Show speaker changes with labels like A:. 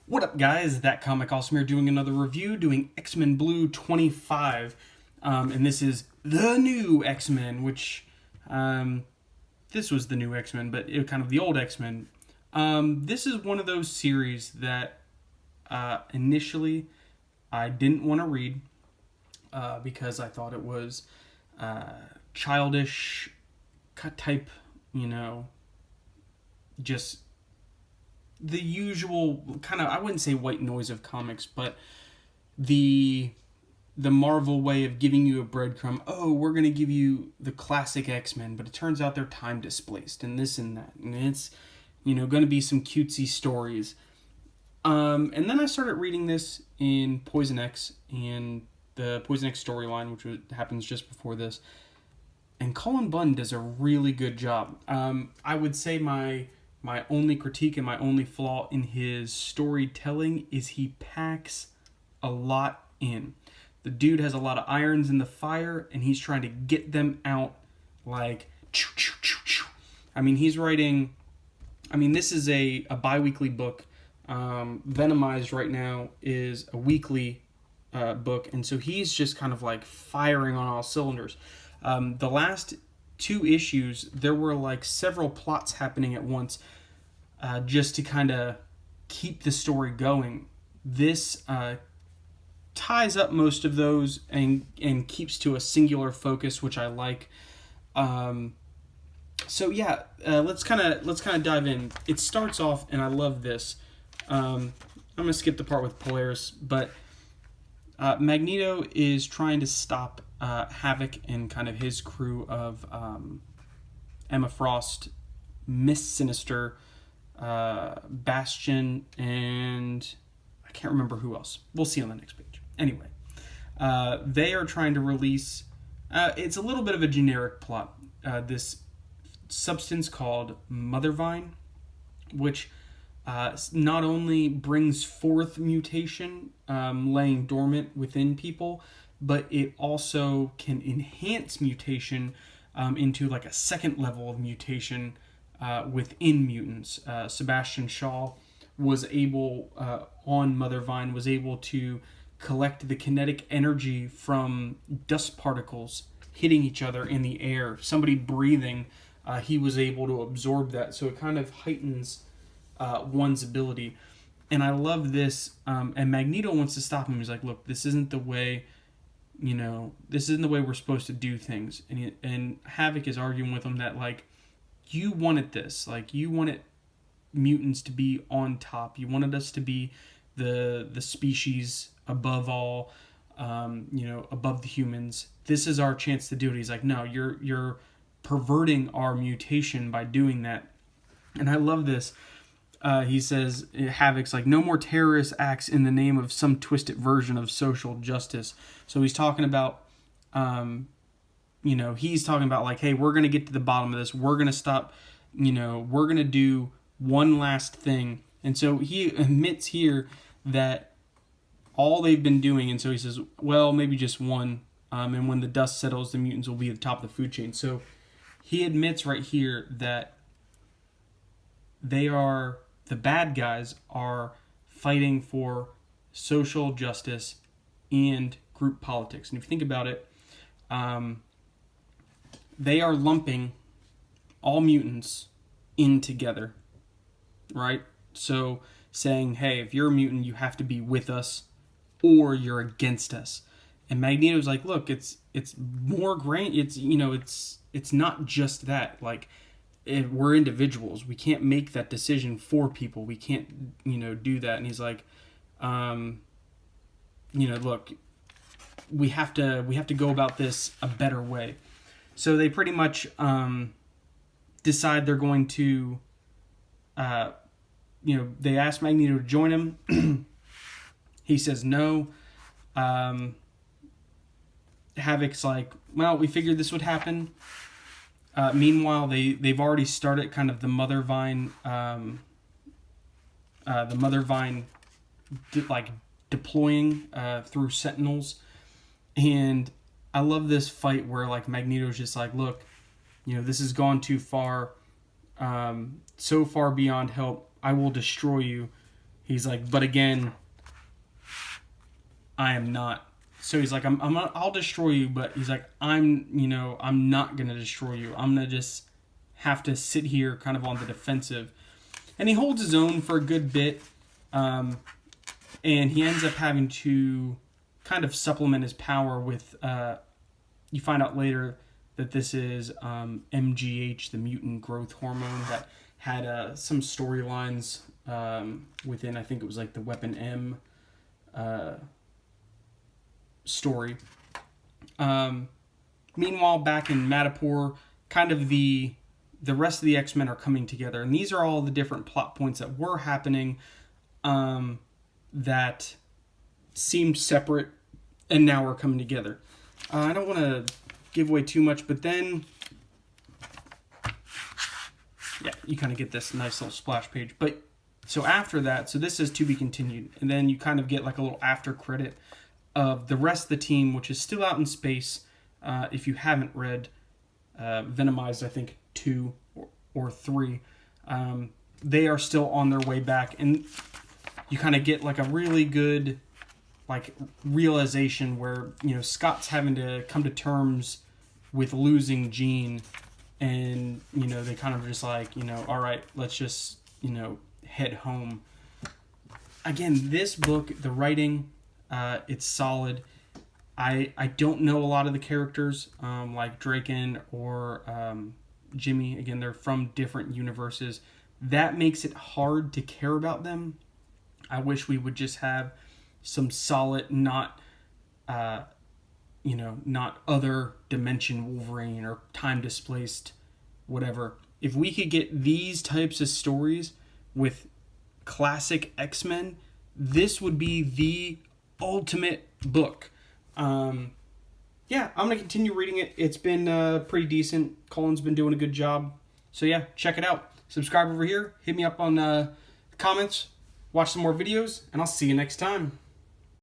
A: What up, guys? That Comic Awesome here doing another review, doing X-Men Blue 25. And this is the new X-Men, which, this was the new X-Men, but it kind of the old X-Men. This is one of those series that initially I didn't want to read because I thought it was childish type, just the usual kind of, I wouldn't say white noise of comics, but the Marvel way of giving you a breadcrumb. Oh, we're going to give you the classic X-Men, but it turns out they're time displaced and this and that. And it's, going to be some cutesy stories. And then I started reading this in Poison X and the Poison X storyline, which happens just before this. And Cullen Bunn does a really good job. I would say my only critique and my only flaw in his storytelling is he packs a lot in. The dude has a lot of irons in the fire, and he's trying to get them out like choo, choo, choo, choo. I mean, he's writing. I mean, this is a bi-weekly book. Venomized right now is a weekly book, and so he's just kind of like firing on all cylinders. The last two issues, there were like several plots happening at once, just to kind of keep the story going. This ties up most of those and keeps to a singular focus, which I like. So yeah, let's kind of dive in. It starts off, and I love this. I'm gonna skip the part with Polaris, but Magneto is trying to stop Havoc and kind of his crew of Emma Frost, Miss Sinister, Bastion, and I can't remember who else. We'll see on the next page. Anyway, they are trying to release, it's a little bit of a generic plot, this substance called Mothervine, which not only brings forth mutation, laying dormant within people, but it also can enhance mutation into like a second level of mutation within mutants. Sebastian Shaw was able, on Mothervine, was able to collect the kinetic energy from dust particles hitting each other in the air. Somebody breathing, he was able to absorb that. So it kind of heightens one's ability. And I love this. And Magneto wants to stop him. He's like, look, this isn't the way, this isn't the way we're supposed to do things. And Havoc is arguing with him that, like, you wanted this. Like, you wanted mutants to be on top. You wanted us to be the species above all, above the humans. This is our chance to do it. He's like, no, you're perverting our mutation by doing that. And I love this. He says, Havoc's like, no more terrorist acts in the name of some twisted version of social justice. So he's talking about, he's talking about like, hey, we're going to get to the bottom of this. We're going to stop, we're going to do one last thing. And so he admits here that all they've been doing, and so he says, well, maybe just one, and when the dust settles, the mutants will be at the top of the food chain. So he admits right here that the bad guys are fighting for social justice and group politics. And if you think about it, they are lumping all mutants in together, right? So saying, hey, if you're a mutant, you have to be with us or you're against us. And Magneto's like, look, it's more grand. It's not just that. Like, we're individuals. We can't make that decision for people. We can't, do that. And he's like, look, we have to go about this a better way. So they pretty much decide they're going to, they ask Magneto to join him. He says no. Havoc's like, well, we figured this would happen. Meanwhile, they've already started kind of the Mothervine, deploying through Sentinels. And I love this fight where like Magneto's just like, look, this has gone too far, so far beyond help. I will destroy you. he's like, but again, I am not. So he's like, I'll destroy you, but he's like, I'm not gonna destroy you. I'm gonna just have to sit here, kind of on the defensive. And he holds his own for a good bit, and he ends up having to kind of supplement his power with. You find out later that this is MGH, the mutant growth hormone, that had some storylines within. I think it was like the Weapon M story. Meanwhile, back in Madripoor, kind of the rest of the X-Men are coming together, and these are all the different plot points that were happening that seemed separate, and now are coming together. I don't want to give away too much, but then, yeah, you kind of get this nice little splash page. But so after that, so this is to be continued, and then you kind of get like a little after credit of the rest of the team, which is still out in space. If you haven't read Venomized, I think 2 or 3, they are still on their way back, and you kind of get like a really good like realization where, you know, Scott's having to come to terms with losing Jean, and, you know, they kind of just like, you know, all right, let's just, you know, head home. Again, this book, the writing, it's solid. I don't know a lot of the characters, like Draken or Jimmy. Again, they're from different universes. That makes it hard to care about them. I wish we would just have some solid, not other dimension Wolverine or time displaced, whatever. If we could get these types of stories with classic X-Men, this would be the ultimate book. Yeah, I'm going to continue reading it. It's been pretty decent. Colin's been doing a good job. So yeah, check it out. Subscribe over here. Hit me up on comments. Watch some more videos, and I'll see you next time.